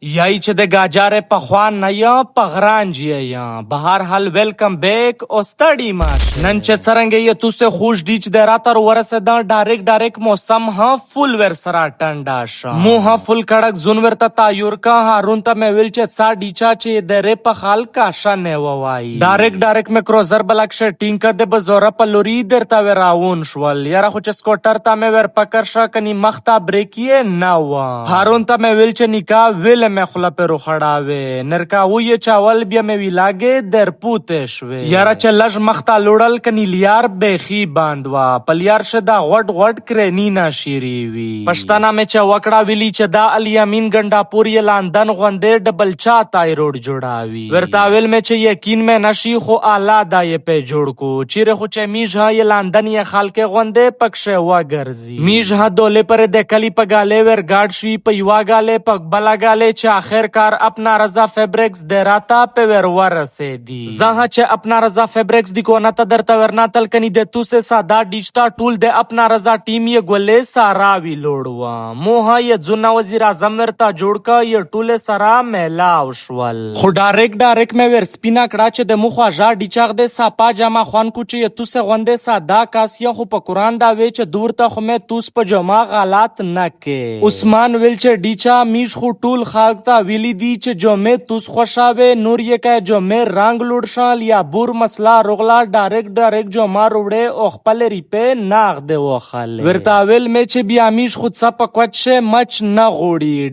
یای چې د گاجارې پخوان نه یا پغرانج یا بهر حال ویلکم بیک او ستړي ماش نن چې څرنګه یې تو سه خوش دیچ د راتر ورسېدا ډایرک موسم ها فول ور سره ټنډا شه مو ها فول کڑک زونور ته تایور کا هارون ته مې ویل چې څا ډیچا چې د ری په خال کا شنه ووای ډایرک مې کروزر بلک شه ټینګه د بزوره په لوري درته وراون شول یاره خو چې سکوټر ته مې ور پکر شه کني مخته بریکې نه و هارون ته مې ویل چې نکاح ویل مې خپل پر خړاوي نرکاوی چاول بیا مې ویلاګه در پوتې شوي یاره چې لږ مخته لوړل کني لیار بخي باندوا پلیار شدا غټ کرنی ناشيري وي پښتانه مې چې وکړه ویلی چې دا الیامین ګنڈا پوری لاندن غوندې ډبل چا تایروډ جوړاوي ورتا ویل مې چې یقین مې نشي خو اعلی دای په جوړ کو چیرې خو چې میژه ی لاندن ی خلک غوندې پکښه واګرځي میژه دوله پر د کلی په گاله ور گاډ شوی په یوا گاله په بلا گاله چې آخرکار اپنا رضا فیبرکس دراتا په ورور رسیدي زها چې اپنا رضا فیبرکس دی کو نتا درته ورنا تل کني د تو سے ساده ډیجتا ټول د اپنا رضا ټیم یې ګولې سارا وی لوړوا موها یې ځنا وزیر اعظم ورته جوړ کا یې ټول سارا ملاو شول خو ډایرک مې ور سپینا کړه چې د مخه ژا ډیچاغ د صاپا جما خوان کو چې تو سے غوندې ساده کاسیا خو په قران دا وی چې دور ته خو مې توس په جما غلط نه کې عثمان ویل چې ډیچا میش خو ټول خلک تا ویلی دی چې جو مې توس خوشاوه نور یې که جو مې رنگ لوړ شال یا بور مسلا رغلا ډایرک جو ما روړې او خپل ریپه ناغ دی وخل ورتاول مې چې بیا میش خود څه پکوچ مچ نه غوړي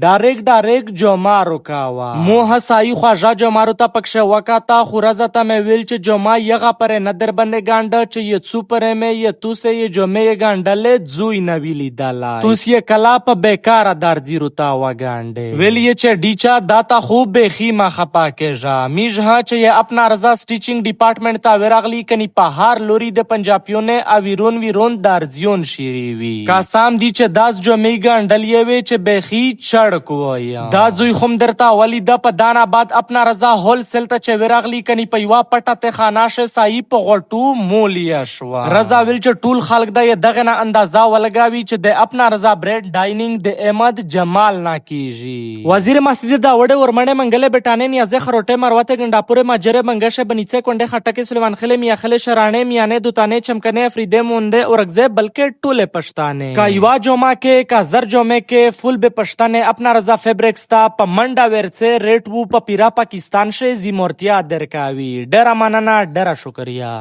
ډایرک جو ما روکاوا مو حسای خواجه جو مارو ته پکښه وکاتا خورزه ته مې ویل چې جو ما یغه پر نه در باندې ګانډه چې یې څو پر مې یې تو سه یې جو مې ګانډلې زوی نه ویلی دلا توس یې کلا په بیکاره دار زیرو تا وګانډه ویل یې چې ډیچا داتا خوب بخی ما خپا کېجا میژه چې یې اپنا رضا سټیچینګ ډپارټمنټ تا ورغلی کني په هر لوري د پنجابیو نه اویرون دارزیون شيري وی کاسام دی چې داس جو میګا انډلې وی چې بخی چړ کویا دا زوی خوم درتا ولی د په دان آباد اپنا رضا هول سیل ته چې ورغلی کني په یوا پټه ته خاناشه سای په غټو مولیا شو رضا ویل چې ټول خلک د دغه نه اندازا ولګاوي چې د اپنا رضا بریډ ډاینینګ د احمد جمال نا کیږي وزیر مسجد دا وړه ورمنه منګله بټانه نیازه خروټه مروته ګنډاپوره ماجره منګشه بنیڅه کونډه خټکه سلیمان خله میا خله شرانه میانه دوتانه چمکنه افریده مونده اورغزه بلکې ټوله پښتانه کا یوا جوما کې کا زر جومه کې فل به پښتانه اپنا رضا فیبرکس تا په منډا ورڅه ریټ وو په پیرا پاکستان شه زیمورتیا درکاوی ډیر مننه ډیر شکریا